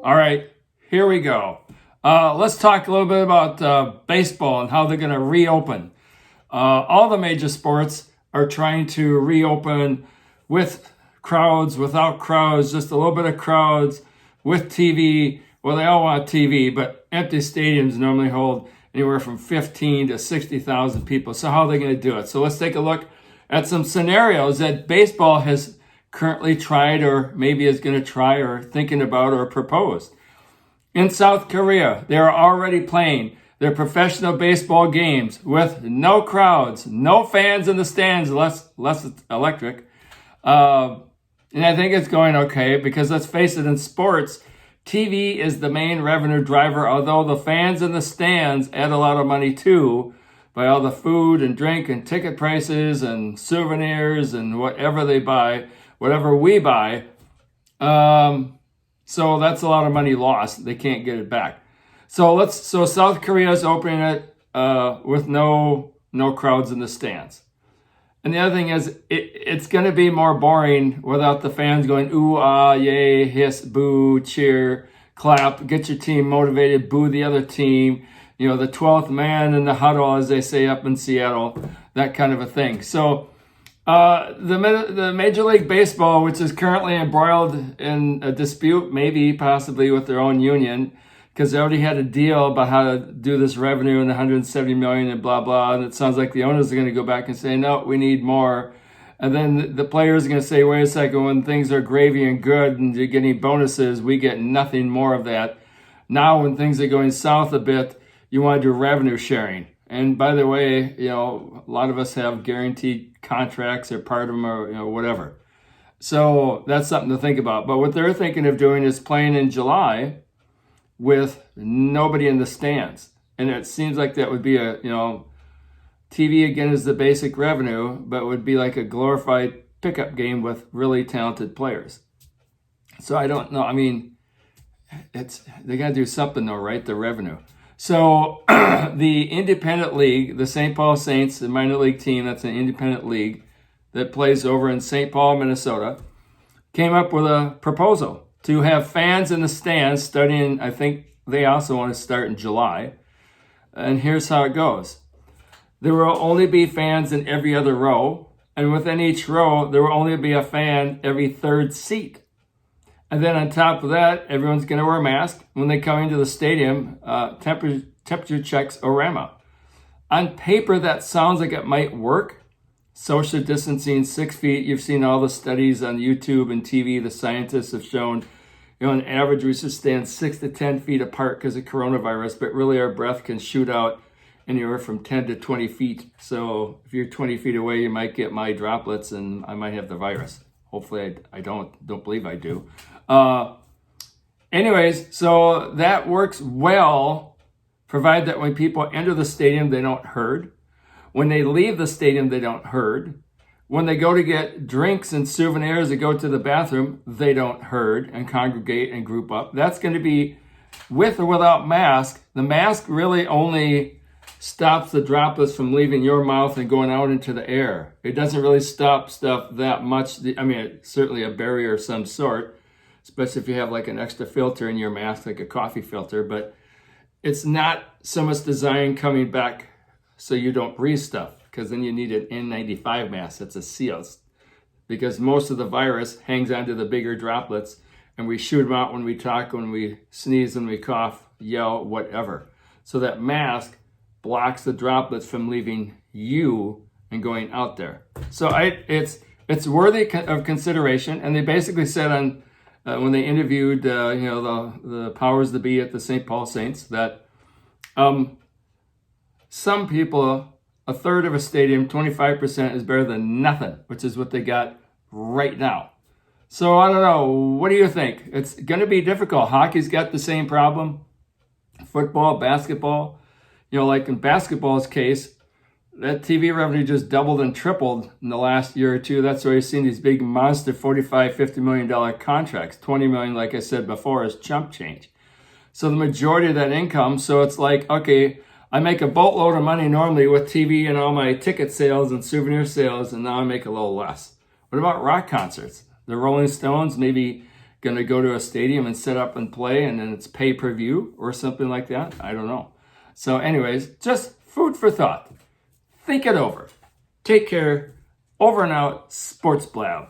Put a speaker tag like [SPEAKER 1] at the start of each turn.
[SPEAKER 1] All right, here we go. Let's talk a little bit about baseball and how they're going to reopen. All the major sports are trying to reopen with crowds, without crowds, just a little bit of crowds, with TV. Well, they all want TV, but empty stadiums normally hold anywhere from 15 to 60,000 people. So how are they going to do it? So let's take a look at some scenarios that baseball has currently tried or maybe is going to try or thinking about or proposed. In South Korea, they are already playing their professional baseball games with no crowds, no fans in the stands, less electric. And I think it's going okay because let's face it, in sports, TV is the main revenue driver, although the fans in the stands add a lot of money too by all the food and drink and ticket prices and souvenirs and whatever they buy, whatever we buy. So that's a lot of money lost. They can't get it back. So South Korea is opening it with no crowds in the stands. And the other thing is, it's going to be more boring without the fans going, ooh, ah, yay, hiss, boo, cheer, clap, get your team motivated, boo the other team, the 12th man in the huddle, as they say up in Seattle, that kind of a thing. So the Major League Baseball, which is currently embroiled in a dispute, maybe possibly with their own union, because they already had a deal about how to do this revenue and 170 million and blah, blah. And it sounds like the owners are going to go back and say, no, we need more. And then the players are going to say, wait a second, when things are gravy and good and you're getting bonuses, we get nothing more of that. Now, when things are going south a bit, you want to do revenue sharing. And by the way, a lot of us have guaranteed contracts or part of them or, whatever. So that's something to think about. But what they're thinking of doing is playing in July with nobody in the stands. And it seems like that would be TV again is the basic revenue, but would be like a glorified pickup game with really talented players. So I don't know. I mean, they got to do something though, right? The revenue. So the independent league, the St. Paul Saints, the minor league team, that's an independent league that plays over in St. Paul, Minnesota, came up with a proposal to have fans in the stands starting, I think they also want to start in July. And here's how it goes. There will only be fans in every other row. And within each row, there will only be a fan every third seat. And then on top of that, everyone's going to wear a mask. When they come into the stadium, temperature checks Orama. On paper, that sounds like it might work. Social distancing, 6 feet. You've seen all the studies on YouTube and TV. The scientists have shown, on average, we should stand 6 to 10 feet apart because of coronavirus. But really, our breath can shoot out anywhere from 10 to 20 feet. So if you're 20 feet away, you might get my droplets and I might have the virus. Hopefully I don't believe I do. Anyways, so that works well, provided that when people enter the stadium, they don't herd. When they leave the stadium, they don't herd. When they go to get drinks and souvenirs and go to the bathroom, they don't herd and congregate and group up. That's going to be with or without mask. The mask really only stops the droplets from leaving your mouth and going out into the air. It doesn't really stop stuff that much. I mean, it's certainly a barrier of some sort, especially if you have like an extra filter in your mask, like a coffee filter, but it's not so much designed coming back so you don't breathe stuff, because then you need an N95 mask that's a seal, because most of the virus hangs onto the bigger droplets and we shoot them out when we talk, when we sneeze, when we cough, yell, whatever. So that mask blocks the droplets from leaving you and going out there. So it's worthy of consideration. And they basically said on when they interviewed the powers that be at the St. Paul Saints that some people, a third of a stadium, 25% is better than nothing, which is what they got right now. So I don't know. What do you think? It's going to be difficult. Hockey's got the same problem. Football, basketball. Like in basketball's case, that TV revenue just doubled and tripled in the last year or two. That's why you've seen these big monster $45, $50 million contracts. $20 million, like I said before, is chump change. So the majority of that income, so it's like, okay, I make a boatload of money normally with TV and all my ticket sales and souvenir sales, and now I make a little less. What about rock concerts? The Rolling Stones maybe going to go to a stadium and set up and play, and then it's pay-per-view or something like that? I don't know. So anyways, just food for thought. Think it over. Take care. Over and out. Sports Blab.